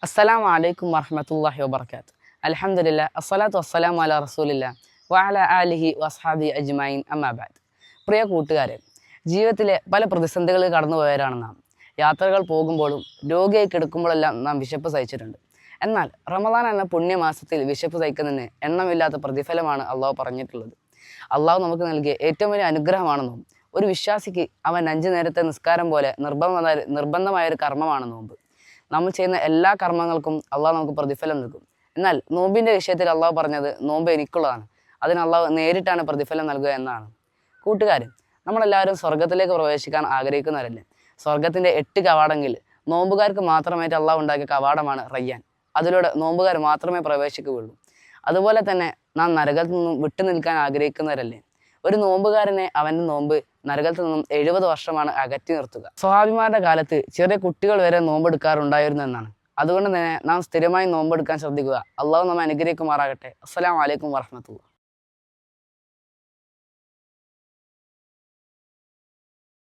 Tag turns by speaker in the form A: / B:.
A: അസ്സലാമു അലൈക്കും വറഹ്മത്തുള്ളാഹി വബറകാതുഹു. അൽഹംദുലില്ലാ അസ്സലാത്തു വസ്സലാമു അലാ റസൂലില്ലാ വഅലാ ആലിഹി വസ്ഹാബി അജ്മഈൻ അമ്മാ ബഅദ്. പ്രിയ കൂട്ടുകാരെ, ജീവിതത്തിലെ പല പ്രതിസന്ധികൾ കടന്നുപോയവരാണ് നാം. യാത്രകൾ പോകുമ്പോഴും രോഗിയായി കിടക്കുമ്പോഴെല്ലാം നാം വിശപ്പ് സഹിച്ചിട്ടുണ്ട്. എന്നാൽ റമദാൻ എന്ന പുണ്യമാസത്തിൽ വിശപ്പ് സഹിക്കുന്നതിന് എണ്ണമില്ലാത്ത പ്രതിഫലമാണ് അള്ളാഹു പറഞ്ഞിട്ടുള്ളത്. അള്ളാഹു നമുക്ക് നൽകിയ ഏറ്റവും വലിയ അനുഗ്രഹമാണ് നോമ്പ്. ഒരു വിശ്വാസിക്ക് അവൻ 5 നേരത്തെ നിസ്കാരം പോലെ നിർബന്ധമായൊരു കർമ്മമാണ് നോമ്പ്. നമ്മൾ ചെയ്യുന്ന എല്ലാ കർമ്മങ്ങൾക്കും അള്ളാഹു നമുക്ക് പ്രതിഫലം നൽകും. എന്നാൽ നോമ്പിൻ്റെ വിഷയത്തിൽ അള്ളാഹു പറഞ്ഞത് നോമ്പ് എനിക്കുള്ളതാണ്, അതിന് അള്ളാഹു നേരിട്ടാണ് പ്രതിഫലം നൽകുക എന്നാണ്. കൂട്ടുകാരൻ, നമ്മളെല്ലാവരും സ്വർഗത്തിലേക്ക് പ്രവേശിക്കാൻ ആഗ്രഹിക്കുന്നവരല്ലേ? സ്വർഗത്തിൻ്റെ 8 കവാടങ്ങളിൽ നോമ്പുകാർക്ക് മാത്രമായിട്ട് അള്ളാഹു ഉണ്ടാക്കിയ കവാടമാണ് റയ്യാൻ. അതിലൂടെ നോമ്പുകാർ മാത്രമേ പ്രവേശിക്കുകയുള്ളൂ. അതുപോലെ തന്നെ നാം നരകത്തിൽ നിന്നും വിട്ടു നിൽക്കാൻ ആഗ്രഹിക്കുന്നവരല്ലേ? ഒരു നോമ്പുകാരനെ അവൻ്റെ നോമ്പ് നരകത്തിൽ നിന്നും 70 വർഷമാണ് അകറ്റി നിർത്തുക. സ്വഹാബിമാരുടെ കാലത്ത് ചെറിയ കുട്ടികൾ വരെ നോമ്പെടുക്കാറുണ്ടായിരുന്നു എന്നാണ്. അതുകൊണ്ട് തന്നെ നാം സ്ഥിരമായി നോമ്പെടുക്കാൻ ശ്രദ്ധിക്കുക. അള്ളാഹു നമ്മെ അനുഗ്രഹിക്കുമാറാകട്ടെ. അസ്സലാമു അലൈക്കും വറഹ്മത്തുള്ളാഹി.